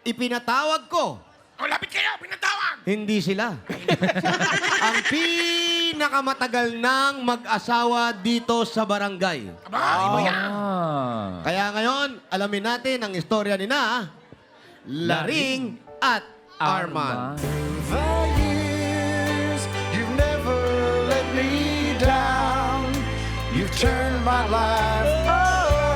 ipinatawag ko. O, lapit kayo, pinatawag! Hindi sila. Ang pinakamatagal ng mag-asawa dito sa barangay. Aba, iba yan. Kaya ngayon, alamin natin ang istorya ni na Laring at Arman. The years, you've never let me down. You've turned my life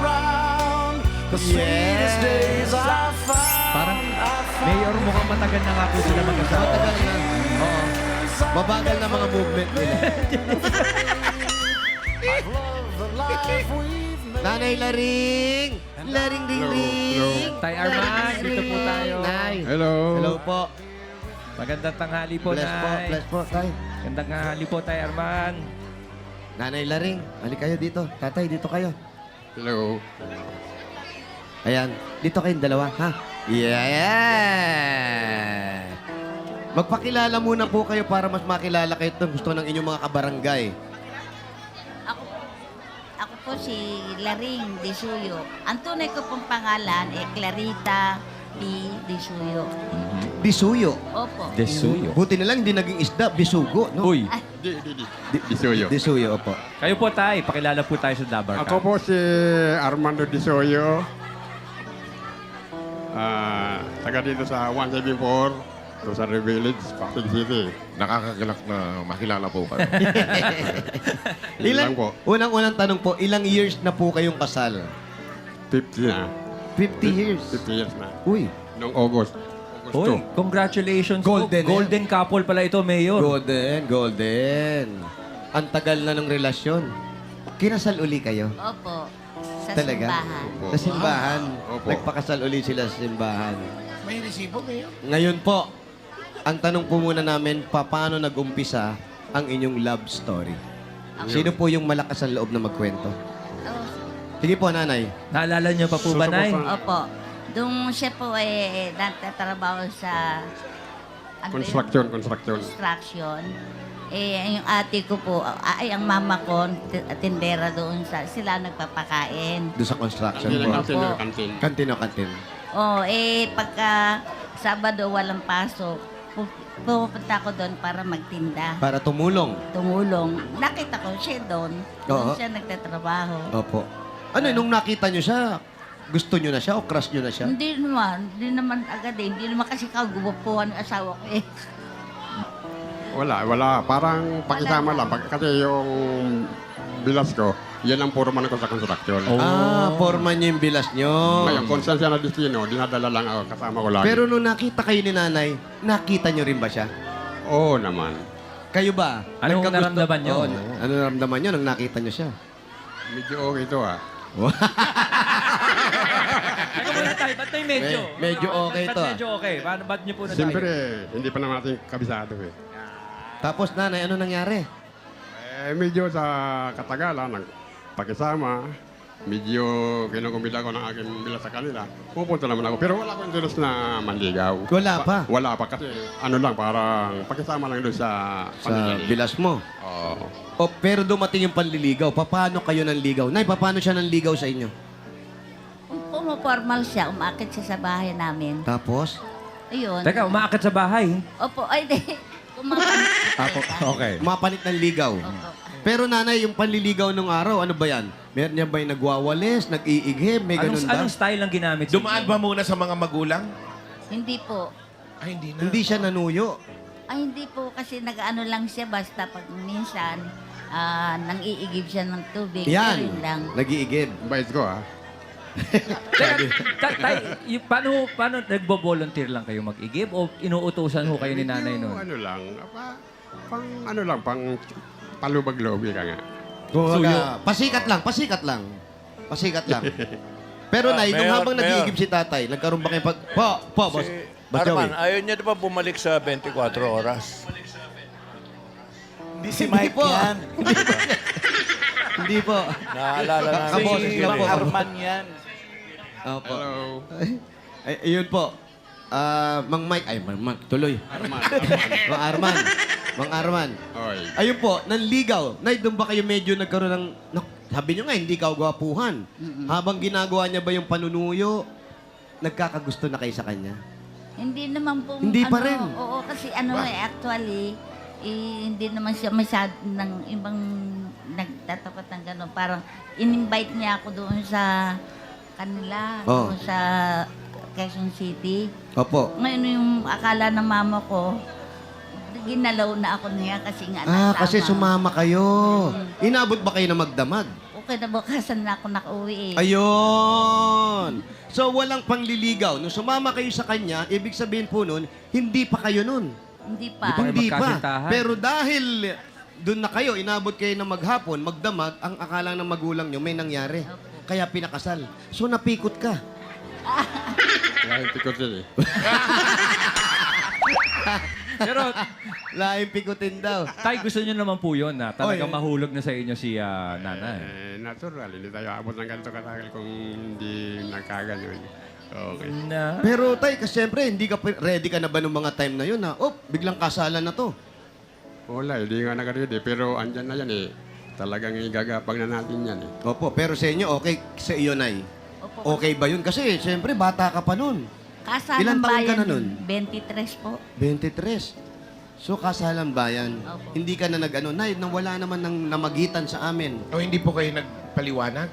around. The sweetest days I found. Parang, Mayor, mukhang matagal na nga po sila mag-asawa. Matagal na. Oo. Babagal na mga movement nila. I've loved the life we've made. Nanay Laring! Laring ding ring! Tay Arman, dito po tayo. Nay! Hello. Hello po. Magandang tanghali po, Bless po, Nay. bless po, tay. Magandang tanghali po, Tay Arman. Nanay Laring, halik kayo dito. Tatay, dito kayo. Hello. Ayan, dito kayong dalawa, ha? Yeah! Magpakilala muna po kayo para mas makilala kayo itong gusto ng inyong mga kabarangay. Ako po si Laring Disuyo. Ang tunay ko pong pangalan ay Clarita P. Disuyo. Bisuyo. Opo. Desuyo. Buti na lang hindi naging isda, bisugo, no? Uy, Disuyo. Bisuyo, opo. kayo po, Tay. Pakilala po tayo sa Dabar. Ako po si Armando Disoyo. Taga dito sa 174, Rosario Village, Pasig City. Nakakagilak na makilala po kayo. Yun lang po. Unang-unang tanong po, ilang years na po kayong kasal? 50 na. 50 years. 50 years na. Uy, Noong August. Uy, congratulations Golden, po. Golden couple pala ito, Mayor. golden, golden. Ang tagal na ng relasyon. Kinasal uli kayo? Opo. Sa Talaga? simbahan. Sa simbahan. Opo. Nagpakasal uli sila sa simbahan. May resibo kayo? Ngayon po, ang tanong po muna namin, paano nag-umpisa ang inyong love story? Sino po yung malakas ang loob na magkwento? Oh, Sige po, nanay. Naalala niyo pa po ba, Nay? opo. Doon siya po nagtatrabaho sa ano ba yun? Construction. Construction. Yung ate ko po, ang mama ko, tindera doon sila nagpapakain. Doon sa construction Kantin, po. kantin, Opo. kantin. Kantin o kantin. Pagka Sabado walang pasok, pupunta ko doon para magtinda. Para tumulong. Tumulong. Nakita ko siya doon. Oo. Doon siya nagtatrabaho. Opo. Ano, nung nakita nyo siya, gusto nyo na siya o crush nyo na siya? Hindi naman agad eh. Hindi naman kasi kaguwapuhan ng asawa ko eh. Wala. Parang pakisama lang. Kasi yung bilas ko, yan ang purman ko sa construction. Forma nyo yung bilas nyo. Ngayon, kung saan siya na destino, dinadala lang ako. Kasama ko lagi. Pero nung nakita kayo ni nanay, nakita nyo rin ba siya? Oo naman. Kayo ba? Anong Nagkagusto- naramdaman nyo? Oo, ano naramdaman nyo nung nakita nyo siya? Medyo okay ito Teka muna, Tay. Ba't may medyo? Medyo okay Ba't to, medyo okay? Ba't niyo po na Siyempre, hindi pa naman natin kabisado eh. Tapos nanay, ano nangyari? Medyo sa katagalan, pakisama, medyo kinukumbida ko ng aking bilas sa kanila. Pupunta naman ako. Pero wala akong interest na manligaw. Wala pa? Wala pa kasi ano lang, parang pakisama lang doon sa Sa bilas mo. Oo. O, pero dumating yung panliligaw. Paano kayo nanligaw? Nay, paano siya nanligaw sa inyo? Pumapormal siya, umakit siya sa bahay namin. Tapos? Ayun. Teka, umaakit sa bahay. Opo, ay di. Kumapalit. Okay. Mapalit ng ligaw. Opo. Pero nanay, yung panliligaw nung araw, ano ba yan? Meron niya ba yung nagwawalis, nag-iighim, may ganun ba? Anong style ang ginamit? sa Dumaan inyo? ba muna sa mga magulang? Hindi po. Ay, hindi na. Hindi siya nanuyo. Ay, hindi po kasi nag-ano lang siya basta pag minsan nang iigib siya ng tubig. Yan, Yun lang. nag-iigib. Bait ko Teka, Tay, paano nagbo-volunteer lang kayo mag-igib o inuutusan ho kayo ni nanay Medyo noon? ano lang, pang palubag-loob ka nga. Kumbaga, pasikat lang. Pasikat lang. Pero nay, nung Mayor, habang Mayor. nag-iigib si tatay, nagkaroon ba kayo boss? Si Boss Joey. Arman, ayaw niya di ba bumalik sa 24 oras? Hindi si Hindi Mike po. yan. Hindi po. Naalala na. Kaboses lang po. Arman yan. Opo. Hello. Ay, ayun po. Mang Mike, Mang Mike, tuloy. Arman. Mang Arman. Oy. Ayun po, nanligaw. Nay, doon ba kayo medyo nagkaroon ng... Sabi nyo nga, hindi ka gwapuhan. Habang ginagawa niya ba yung panunuyo, nagkakagusto na kayo sa kanya? Hindi naman po. Hindi pa rin? Oo, kasi actually, hindi naman siya masyad ng ibang nagtatapat ng gano'n. Parang in-invite niya ako doon sa kanila, Oh. doon sa Quezon City. Opo. Ngayon yung akala ng mama ko, ginalaw na ako niya kasi nga nasama. Kasi sumama kayo. Inabot ba kayo na magdamag? Okay, nabukasan na ako nakauwi eh. Ayun! So, walang panliligaw. Nung sumama kayo sa kanya, ibig sabihin po nun, hindi pa kayo nun. Hindi pa. Kayo Hindi pa. magkasintahan. Pero dahil doon na kayo, inabot kayo na maghapon, magdamag, ang akala ng magulang nyo, may nangyari. Kaya pinakasal. So, napikot ka. Kaya hindi ko sila eh. Pero, Laing pikutin daw. tay, gusto nyo naman po yun na talagang Oy. mahulog na sa inyo si nanay. Natural, hindi tayo abot ng ganito katagal kung hindi nagkaganyan. Okay. Na, Pero tay, kasi siyempre, hindi ka ready ka na ba nung mga time na yun na, biglang kasalan na to. Wala, hindi nga nakaredy. Pero andyan na yan eh. Talagang igagapag na natin yan eh. Opo, pero sa inyo, okay sa iyo, Nay. Opo. Okay ba yun? Kasi, siyempre, bata ka pa nun. Kasalang Ilan taon ka bayan, na nun? 23 po. 23. So, kasalan bayan. Opo. Hindi ka na Nay, nawala naman ng namagitan sa amin. O hindi po kayo nagpaliwanag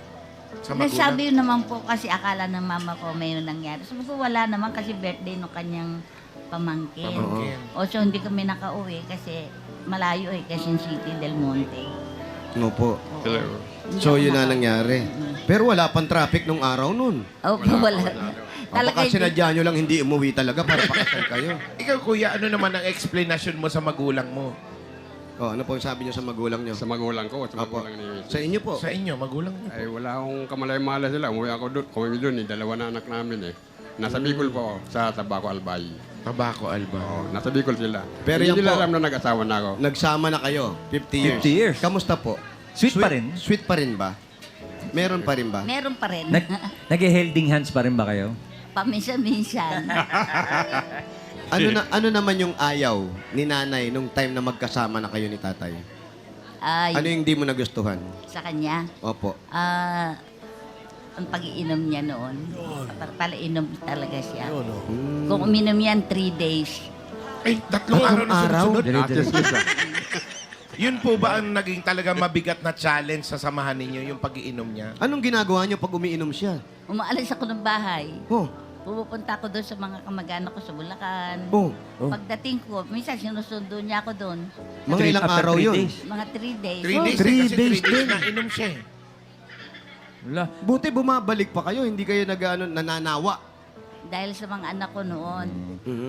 sa magulang? Nasabi yun naman po kasi akala ng mama ko may nangyari. Sabi ko wala naman kasi birthday ng kanyang pamangkin. Pamangkin. O so hindi kami nakauwi kasi malayo eh, Quezon City del Monte. Opo. Pero, Hindi So, ako yun na naka- nangyari. Pero wala pang traffic nung araw nun. Opo, wala. Baka sinadya nyo lang hindi umuwi talaga para pakasal kayo. Ikaw, kuya, ano naman ang explanation mo sa magulang mo? Ano po yung sabi nyo sa magulang nyo? sa magulang ko, sa Opo. magulang ni Sa inyo po. Sa inyo, magulang mo. ay wala akong kamalay-malay sila. Umuwi ako doon. Kami doon eh. Dalawa na anak namin eh. Nasa Bicol po ako, sa Tabaco Albay. Tabako, Alba. Oo, nasa Bicol sila. Pero Hindi yan nila po- alam na nag-asawa na ako. Nagsama na kayo. 50 years. 50 years. Kamusta po? Sweet pa rin? Sweet pa rin ba? Meron pa rin ba? Meron pa rin. nag-holding hands pa rin ba kayo? Paminsan-minsan. Ano naman yung ayaw ni nanay nung time na magkasama na kayo ni tatay? Ay, Ano yung hindi mo nagustuhan? sa kanya. Opo. Ang pag-iinom niya noon. Palainom talaga siya. Hmm. Kung uminom yan, 3 days. Ay, tatlong araw na araw? sunod-sunod. Dire-dire. Yun po ba ang naging talaga mabigat na challenge sa samahan ninyo, yung pag-iinom niya? Anong ginagawa niyo pag umiinom siya? Umaalis ako ng bahay. Oh, Pupunta ako doon sa mga kamag-anak ko sa Bulacan. oh. Pagdating ko, minsan sinusundo niya ako doon. Mga ilang After araw 3 yun? days. Mga 3 days. 3 days, three kasi 3 days days din. na inom siya eh. Wala. Buti bumabalik pa kayo, hindi kayo nananawa. Dahil sa mga anak ko noon.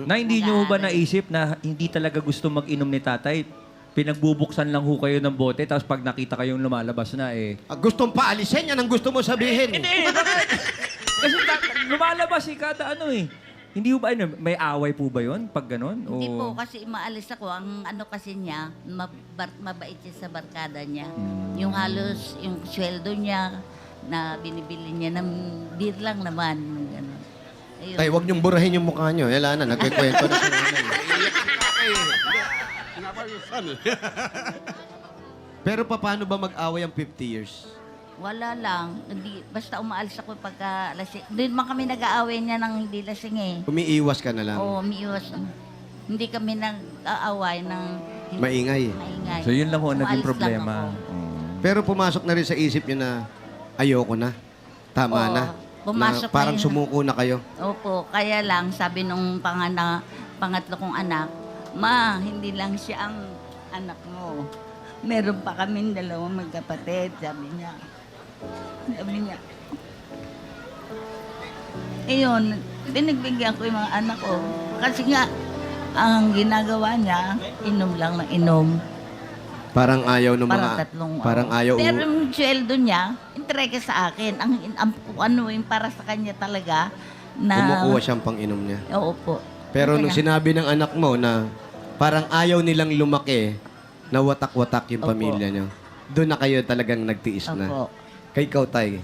Na hindi nyo ba naisip na hindi talaga gusto mag-inom ni tatay? Pinagbubuksan lang ho kayo ng bote, tapos pag nakita kayong lumalabas na Gustong paalisin, yan ang gusto mo sabihin. Kasi lumalabas kada ano eh. Hindi ho ba, may away po ba yun pag ganon? Hindi po, kasi maalis ako. Ang ano kasi niya, mabait siya sa barkada niya. Yung halos, yung sweldo niya, na binibili niya ng beer lang naman. Ganun. Ayun. Tay, huwag niyong burahin yung mukha niyo. Wala na, nagkikwento na si nanay. Pero paano ba mag-away ang 50 years? Wala lang. Hindi, basta umaalis ako pagka lasing. Doon man kami nag-aaway niya ng hindi lasing eh. Umiiwas ka na lang. Oo, umiiwas. Hindi kami nag-aaway ng Maingay. maingay. So yun lang ho ang naging Umaalis lang problema. ako. Pero pumasok na rin sa isip niyo na ayoko na. Tama Oo, na. pumasok na Parang yun. sumuko na kayo. Opo, kaya lang sabi nung pangatlo kong anak, Ma, hindi lang siya ang anak mo. Meron pa kaming dalawang magkapatid, sabi niya. Sabi niya. Ayun, pinagbigyan ko yung mga anak ko. Kasi nga, ang ginagawa niya, inom lang ng inom. Parang ayaw ng Parang mga... tatlong Parang araw. ayaw... Pero yung sweldo niya, entrega sa akin. Ang ano yung para sa kanya talaga na... Kumukuha siyang pang-inom niya. Oo po. Pero nung Kaya- sinabi ng anak mo na parang ayaw nilang lumaki na watak-watak yung Opo. pamilya niyo, doon na kayo talagang nagtiis na. Opo. Kay ikaw, Tay.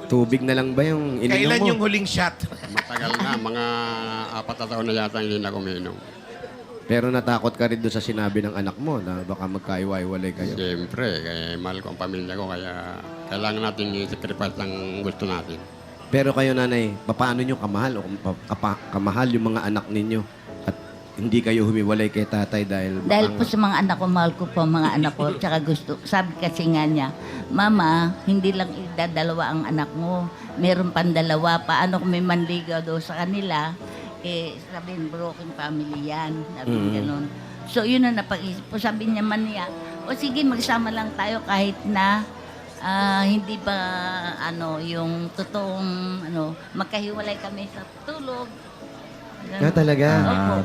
Tubig na lang ba yung ininom Kailan mo? yung huling shot? Matagal na, mga 4 na taon na yata hindi na kuminom. Pero natakot ka rin doon sa sinabi ng anak mo na baka magkaiwa-iwalay kayo. Siyempre, kaya mahal ko ang pamilya ko, kaya kailangan natin i-sacrifice ang gusto natin. Pero kayo, nanay, paano nyo kamahal o kamahal yung mga anak ninyo? At hindi kayo humiwalay kay tatay dahil... Dahil po sa mga anak ko, mahal ko po ang mga anak ko. Tsaka gusto, sabi kasi nga niya, Mama, hindi lang idadalawa ang anak mo. Meron pang dalawa. Paano kung may manligaw daw sa kanila? Eh, sabihin, broken family yan. Sabi ganun. So, yun na napag-isip po. Sabi niya man niya, o sige, magsama lang tayo kahit na hindi ba, yung totoong, magkahiwalay kami sa tulog. Ganun. Nga talaga. Opo.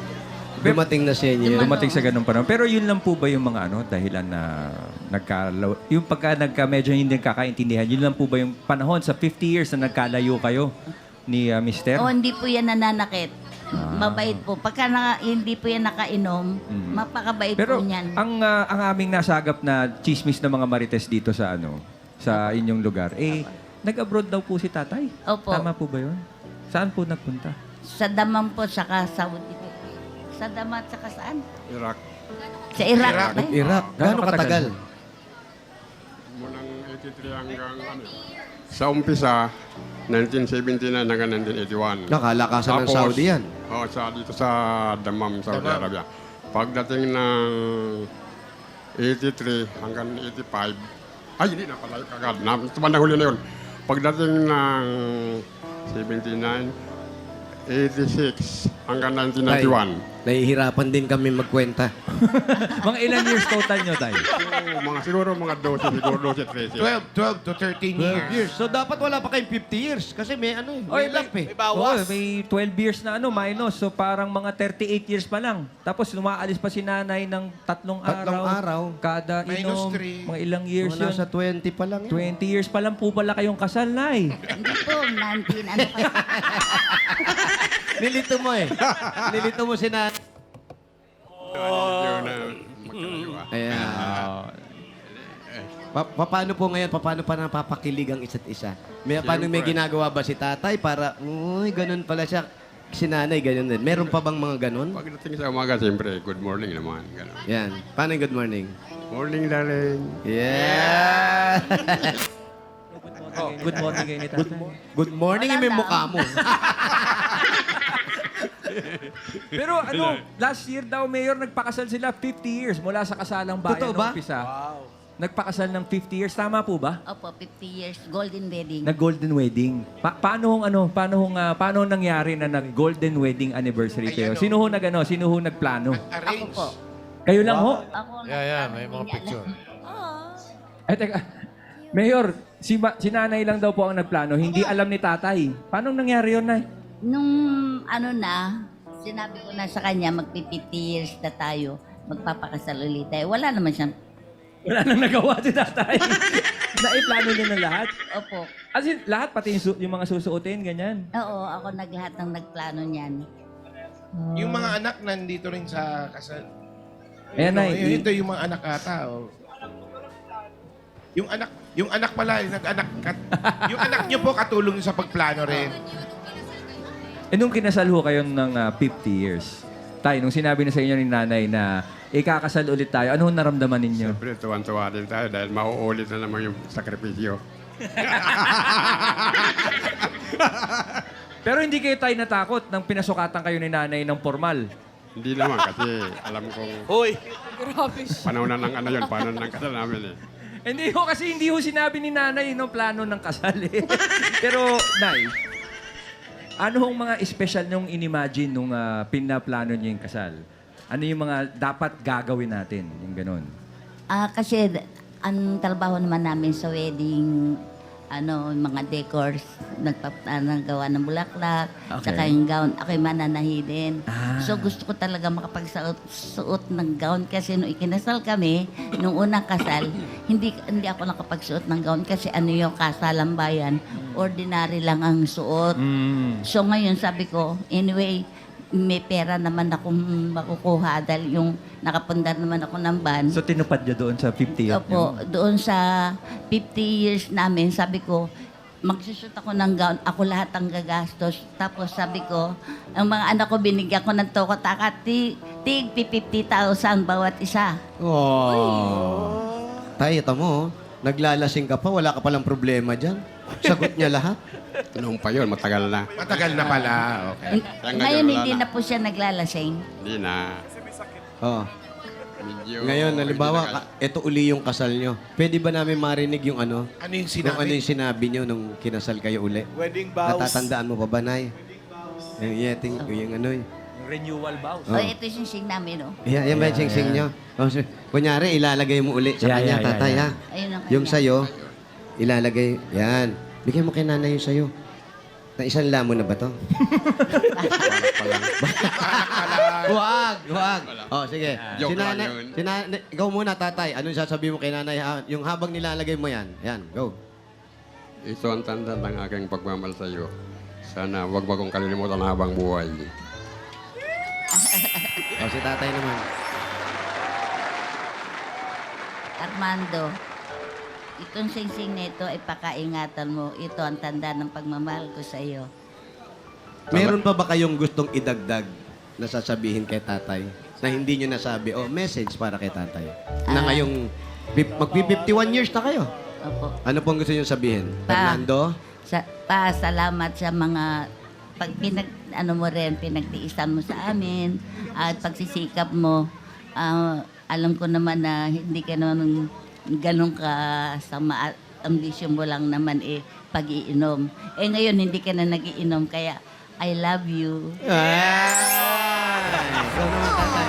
Dumating na siya inyo. Dumating sa ganung panahon. Pero yun lang po ba yung mga dahilan na yung pagka medyo hindi nagkakaintindihan, yun lang po ba yung panahon sa 50 years na nagkalayo kayo ni Mister? O, hindi po yan nananakit. Mabait po. Pagka hindi po yan nakainom, mapakabait Pero po niyan. ang aming nasagap na chismis ng mga marites dito sa sa inyong lugar, nag-abroad daw po si tatay. Opo. Tama po ba yun? Saan po nagpunta? Sa Daman po, saka Saudi. Sa Daman, saka saan? Iraq. Sa Iraq. Iraq. ba? Iraq. Gaano Gaano katagal? katagal? Munang 83 hanggang sa umpisa, 1979 hanggang 1981. Nakalakasan ng Saudi yan. Oo, dito sa Dammam, Saudi Arabia. Pagdating ng 83 hanggang 85, ay, hindi na pala kagad. Tumandang huli na yun. Pagdating ng 79, 86 hanggang 1991. Nahihirapan din kami magkwenta. Mga ilan years total nyo, tay? Siguro mga 12, siguro 12, 13. 12 to 13 years. So, dapat wala pa kayong 50 years. Kasi may Oy, may lap eh. May 12 years na minus. So parang mga 38 years pa lang. Tapos lumaalis pa si nanay ng tatlong araw. Kada Minus inom. 3. Mga ilang years Mga yun. nasa 20 pa lang yan. 20 years pa lang po pala kayong kasal, nay. Hindi po, 19, ano pa. Nilito mo eh. Nilito mo si nanay. Ayan. Paano po ngayon? Paano pa napapakilig ang isa't isa? Paano may ginagawa ba si tatay para, uy, ganun pala siya. Si nanay, ganun din. Meron pa bang mga ganun? Pagdating sa umaga, siyempre, good morning naman. Ganun. Yan. Paano yung good morning? Morning, darling. Yeah! Good morning kayo ni tatay. Good morning, Wala may lang. mukha mo. Pero last year daw, Mayor, nagpakasal sila 50 years mula sa kasalang bayan. Totoo ba? Nung umpisa. Nagpakasal ng 50 years. Tama po ba? Opo, 50 years, golden wedding. Nag-golden wedding. Paano nangyari na nag-golden wedding anniversary kayo? Sino ho nagplano? Ako Arrange. po. Kayo lang ho? Ako May mga picture. Ay, teka. Mayor, si nanay lang daw po ang nagplano. Hindi alam ni tatay. Paano nangyari yun, nay? Nung sinabi ko na sa kanya, magpi-50 years na tayo, magpapakasal ulit tayo. Wala naman siyang, Wala nang nagawa si tatay. Naiplano niya na lahat. opo. As in, lahat, pati yung mga susuotin, ganyan. Oo, ako naglahat ng nagplano niyan. Yung mga anak nandito rin sa kasal. Ayan, Nay. Ito yung mga anak ata. Oh. Yung anak pala, yung anak niyo po katulong sa pagplano rin. Nung kinasal ho kayo ng 50 years, tay, nung sinabi na sa inyo ni nanay na ikakasal ulit tayo, ano naramdaman ninyo? Siyempre, tuwan-tuwa din tayo dahil mauulit na naman yung sakripisyo. Pero hindi kayo tayo natakot nang pinasukatan kayo ni nanay ng formal. Hindi naman kasi alam kong Hoy! panahon na ng panahon ng kasal namin eh. Hindi ho, kasi hindi ho sinabi ni nanay no plano ng kasal eh. Pero, nay, ano hong mga special nung inimagine nung pinaplano niyo yung kasal? Ano yung mga dapat gagawin natin? Yung ganun. Kasi ang trabaho naman namin sa wedding, mga decors, naggawa ng bulaklak, Okay. saka yung gown, ako'y mananahin. Ah. So gusto ko talaga makapagsuot ng gown kasi nung ikinasal kami, nung unang kasal, hindi ako nakapagsuot ng gown kasi yung kasalang bayan, ordinary lang ang suot. So ngayon sabi ko, anyway, may pera naman akong makukuha dahil yung nakapundar naman ako ng van. So, tinupad niyo doon sa 50 years Opo, doon sa 50 years namin, sabi ko, magsushoot ako ng gown, ako lahat ang gagastos. Tapos sabi ko, ang mga anak ko binigyan ko ng toko-taka, tig 50,000 bawat isa. Oh. Tay, ito mo. Naglalasing ka pa, wala ka palang problema dyan. Sagot niya lahat? Noong pa yun, matagal na. Matagal na pala. Okay. Kaya Ngayon wala hindi na po siya naglalasing. Hindi na. Oo. Medyo, Ngayon, halimbawa, hindi na- ito uli yung kasal nyo. Pwede ba namin marinig yung ano? Ano yung Kung ano sinabi? yung sinabi nyo nung kinasal kayo uli? Wedding vows. Natatandaan mo pa ba, Nay? Yung yeting, yung ano Yung renewal vows. O, ito yung sing namin, oh. yan ba yung sing-sing nyo? O, kunyari, ilalagay mo uli sa kanya, tatay, ha? Ayun ang Yung kanya. sayo, ilalagay, yan. Bigyan mo kay nanay yung sayo. Na isang lamon na ba to? Huwag. Oh, sige. Joke Si lang nanay, yun. ikaw muna, tatay. Anong sasabihin mo kay nanay? Yung habang nilalagay mo yan. Yan, go. Ito ang tanda ng aking pagmamahal sa iyo. Sana wag mo kong kalilimutan habang buhay. O, si tatay naman. Armando, itong sing-sing na ito ay pakaingatan mo. Ito ang tanda ng pagmamahal ko sa iyo. Meron pa ba kayong gustong idagdag na sasabihin kay tatay na hindi nyo nasabi? O, message para kay tatay. Na ngayong magpi-51 years na kayo. Opo. Ano pong gusto nyo sabihin? Pa. Fernando? Salamat sa mga pinagtiisan mo sa amin at pagsisikap mo. Alam ko naman na hindi ka naman ganun ka sama at ambisyon mo lang naman pag-iinom. Ngayon hindi ka na nag-iinom kaya I love you. Ikaw naman, tatay.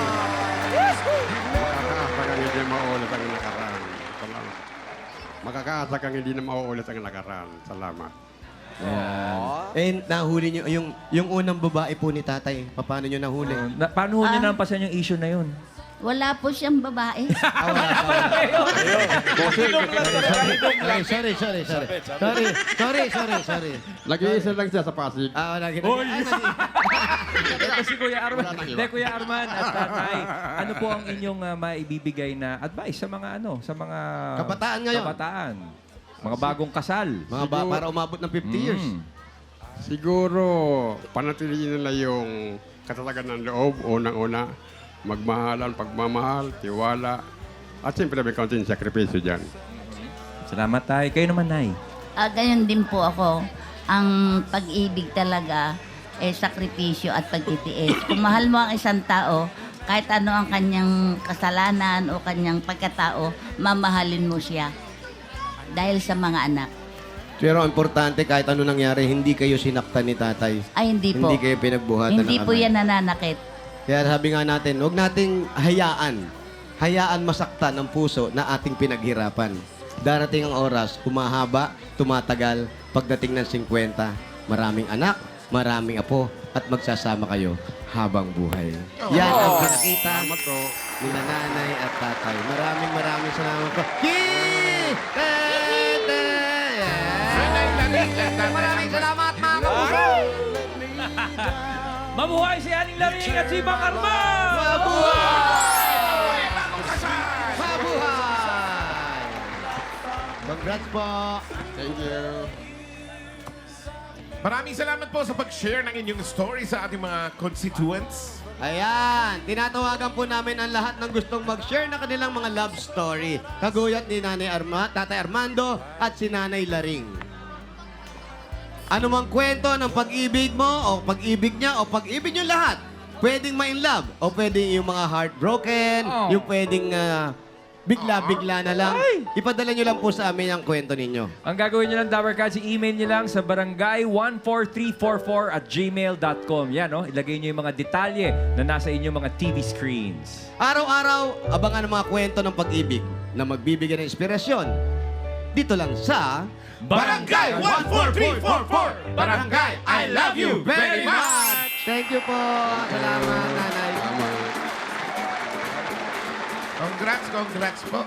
Makakaasa kang hindi mauulit ang nakaraan. Salamat. Makakaasa kang hindi na mauulit ang nakaraan. Salamat. Nahuli nyo, yung unang babae po ni tatay, paano nyo nahuli? Paano ho nyo nampasan yung issue na yun? Wala po siyang babae. Sorry. Nag-iisa lang siya sa Pasig. Lagi Ito si Kuya Arman. Wala nang iba. Hindi, Kuya Arman at Tatay. Ano po ang inyong maibibigay na advice sa mga Kabataan ngayon. Kabataan. Mga bagong kasal. para umabot ng 50 years. Siguro, panatiliin nila yung katatagan ng loob, unang-una, magmahalan, pagmamahal, tiwala, at siyempre may kaunting sakripisyo dyan. Salamat, Tay. Kayo naman, Nay. Ganyan din po ako. Ang pag-ibig talaga sakripisyo at pagtitiis. Kung mahal mo ang isang tao, kahit ano ang kanyang kasalanan o kanyang pagkatao, mamahalin mo siya. Dahil sa mga anak. Pero ang importante, kahit ano nangyari, hindi kayo sinaktan ni tatay. Ay, hindi po. Hindi kayo pinagbuhatan Hindi ng po amay. yan nananakit. Kaya sabi nga natin, huwag nating hayaan masaktan ang puso na ating pinaghirapan. Darating ang oras, humahaba, tumatagal, pagdating ng 50, maraming anak, maraming apo, at magsasama kayo habang buhay. Yan ang pinakita ni nanay at tatay. Maraming salamat po. Maraming salamat mga kapuso! Mabuhay si Aning Laring at si Mang Arman! Mabuhay! Congrats po! Thank you. Maraming salamat po sa pag-share ng inyong story sa ating mga constituents. Ayan, tinatawagan po namin ang lahat ng gustong mag-share na kanilang mga love story. Kaguyat ni Tatay Armando at si Nanay Laring. Ano mang kwento ng pag-ibig mo o pag-ibig niya o pag-ibig niyo lahat, pwedeng ma-in love o pwedeng yung mga heartbroken, yung pwedeng bigla-bigla na lang. Ipadala niyo lang po sa amin ang kwento ninyo. Ang gagawin nyo lang, Tower Cats, i-email nyo lang sa barangay14344@gmail.com. Yan, no? Ilagay nyo yung mga detalye na nasa inyong mga TV screens. Araw-araw, abangan ang mga kwento ng pag-ibig na magbibigay ng inspirasyon. Dito lang sa... Barangay 14344! Barangay, I love you very much! Thank you po. Salamat, Nanay. Congrats po.